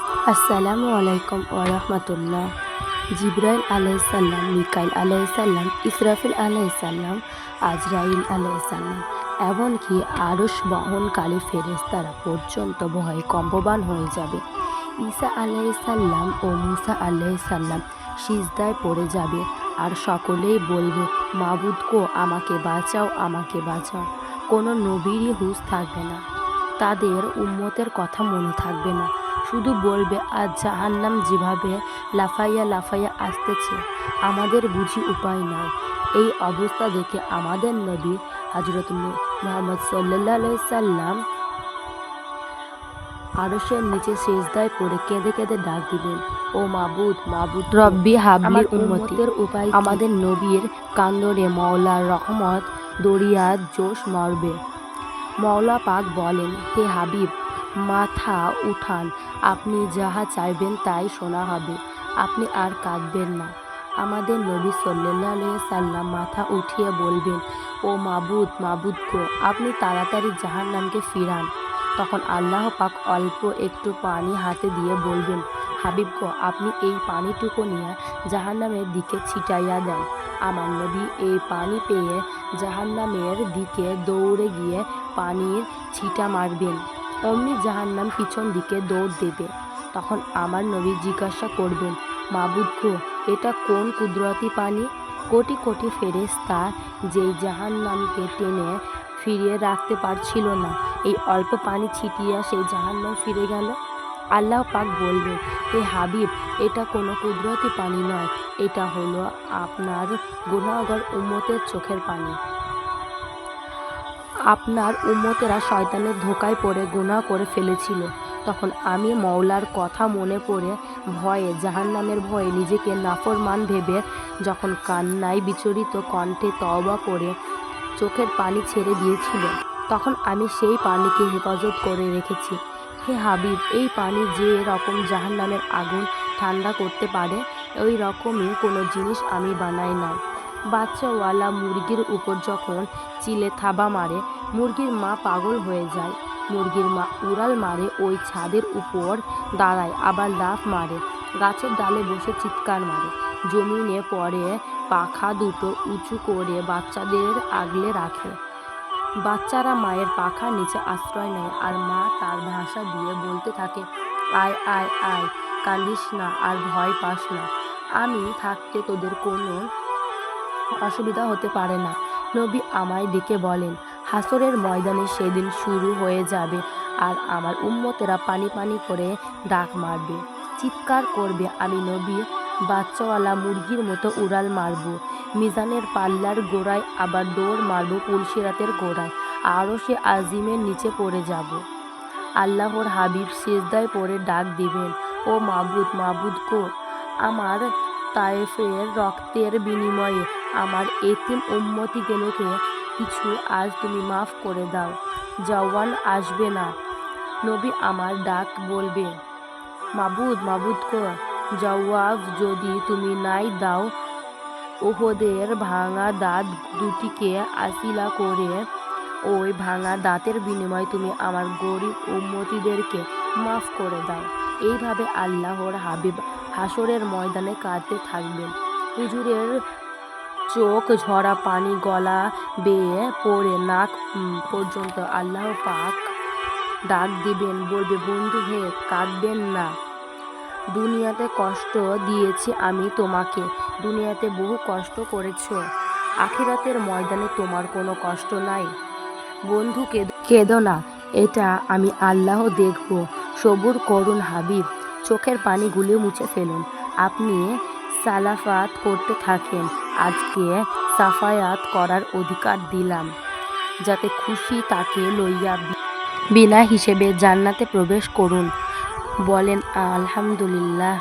আসসালামু আলাইকুম ওরহমতুল্লাহ। জিব্রাইল আলাইসাল্লাম, মিকাইল আলাইসাল্লাম, ইসরাফিল আলাইসাল্লাম, আজরাইল আলাইসাল্লাম, এমনকি আরশ বহনকারী ফেরেশতারা পর্যন্ত ভয়ে কম্পমান হয়ে যাবে। ঈসা আলাইসাল্লাম ও মুসা আলাইসাল্লাম সিজদায় পড়ে যাবে আর সকলেই বলবে, মাবুদ গো, আমাকে বাঁচাও, আমাকে বাঁচাও। কোনো নবীরই হুঁশ থাকবে না, তাদের উম্মতের কথা মনে থাকবে না। শুধু বলবে, আজ জাহান্নাম যেভাবে লাফাইয়া লাফাইয়া আসতেছে, আমাদের বুঝি উপায় নাই। এই অবস্থা দেখে আমাদের নবী হযরত মুহাম্মদ সাল্লাল্লাহু আলাইহি সাল্লাম আরশের নিচে সিজদায় পড়ে কেঁদে কেঁদে ডাক দিবেন, ও মাবুদ, মাবুদ রব্বি হাবলি উম্মতের উপায়। আমাদের নবীর কান্দরে মওলার রহমত দরিয়ার জোশ মারবে। মওলা পাক বলেন, হে হাবিব, মাথা উঠান, আপনি যাহা চাইবেন তাই শোনা হবে, আপনি আর কাঁদবেন না। আমাদের নবী সাল্লাল্লাহু আলাইহি সাল্লাম মাথা উঠিয়ে বলবেন, ও মাবুদ, মাবুদ গো, আপনি তাড়াতাড়ি জাহান্নামকে ফিরান। তখন আল্লাহ পাক অল্প একটু পানি হাতে দিয়ে বলবেন, হাবিব গো, আপনি এই পানিটুকু নিয়ে জাহান্নামের দিকে ছিটাইয়া দেন। আমার নবী এই পানি পেয়ে জাহান্নামের দিকে দৌড়ে গিয়ে পানির ছিটা মারবেন। অমনি জাহান্নাম পিছন দিকে দৌড় দেবে। তখন আমার নবী জিজ্ঞাসা করবেন, মাবুদ গো, এটা কোন কুদরতি পানি? কোটি কোটি ফেরেশতা যেই জাহান্নামকে টেনে ফিরিয়ে রাখতে পারছিল না, এই অল্প পানি ছিটিয়ে সেই জাহান্নাম ফিরে গেল। আল্লাহ পাক বলবেন, হে হাবিব, এটা কোনো কুদরতি পানি নয়, এটা হলো আপনার গুনাহগার উম্মতের চোখের পানি। আপনার উম্মতেরা শয়তানের ধোঁকায় পড়ে গুনাহ করে ফেলেছিল। তখন আমি মওলার কথা মনে পড়ে ভয়ে, জাহান্নামের ভয়ে নিজেকে নাফরমান ভেবে যখন কান্নায় বিচলিত কণ্ঠে তওবা করে চোখের পানি ছেড়ে দিয়েছিল, তখন আমি সেই পানিকে হেফাজত করে রেখেছি। হে হাবিব, এই পানি যে রকম জাহান্নামের আগুন ঠান্ডা করতে পারে, ওই রকমই কোনো জিনিস আমি বানাই নাই। বাচ্চাওয়ালা মুরগির উপর যখন চিলে থাবা মারে, মুরগির মা পাগল হয়ে যায়। মুরগির মা উড়াল মারে, ওই ছাদের উপর দাঁড়ায়, আবার লাফ মারে, গাছের ডালে বসে চিৎকার মারে, জমিনে পড়ে পাখা দুটো উঁচু করে বাচ্চাদের আগলে রাখে। বাচ্চারা মায়ের পাখার নিচে আশ্রয় নেয়, আর মা তার ভাষা দিয়ে বলতে থাকে, আয় আয় আয়, কাঁদিস না আর ভয় পাস না, আমি থাকতে তোদের কোনো অসুবিধা হতে পারে না। নবী আমায় ডেকে বলেন, হাসরের ময়দানে সেদিন শুরু হয়ে যাবে, আর আমার উম্মতেরা পানি পানি করে ডাক মারবে, চিৎকার করবে। আমি নবী বাচ্চাওয়ালা মুরগির মতো উড়াল মারব, মিজানের পাল্লার গোড়ায় আবার দৌড় মারব পুলসিরাতের গোড়ায়, আরশে আজিমের নিচে পড়ে যাব। আল্লাহর হাবিব সিজদায় পড়ে ডাক দিবেন, ও মাবুদ, মাবুদ গো, আমার তায়েফের রক্তের বিনিময়ে আমার এতিম উম্মতিগুলোকে কিছু আজ তুমি মাফ করে দাও। জওয়ান আসবে না। নবী আমার ডাক বলবে, মাবুদ, মাবুদ গো, জওয়াব যদি তুমি নাই দাও, ওহদের ভাঙা দাঁত দুটিকে আসিলা করে ওই ভাঙা দাঁতের বিনিময়ে তুমি আমার গরিব উম্মতিদেরকে মাফ করে দাও। এইভাবে আল্লাহর হাবিব হাসরের ময়দানে কাঁদতে থাকবেন। হুজুরের চোখ ঝরা পানি গলা বেয়ে পড়ে নাক পর্যন্ত। আল্লাহ পাক ডাক দিবেন, বলবে, বন্ধু হে, কাঁদবেন না। দুনিয়াতে কষ্ট দিয়েছি আমি তোমাকে, দুনিয়াতে বহু কষ্ট করেছ, আখিরাতের ময়দানে তোমার কোনো কষ্ট নাই। বন্ধু কেঁদো না, এটা আমি আল্লাহ দেখব। সবুর করুন হাবিব, চোখের পানিগুলি মুছে ফেলুন। আপনি সালাফাত করতে থাকেন, আজকে সাফায়াত করার অধিকার দিলাম, যাতে খুশি তাকে লইয়া বিনা হিসেবে জান্নাতে প্রবেশ করুন। বলেন আলহামদুলিল্লাহ।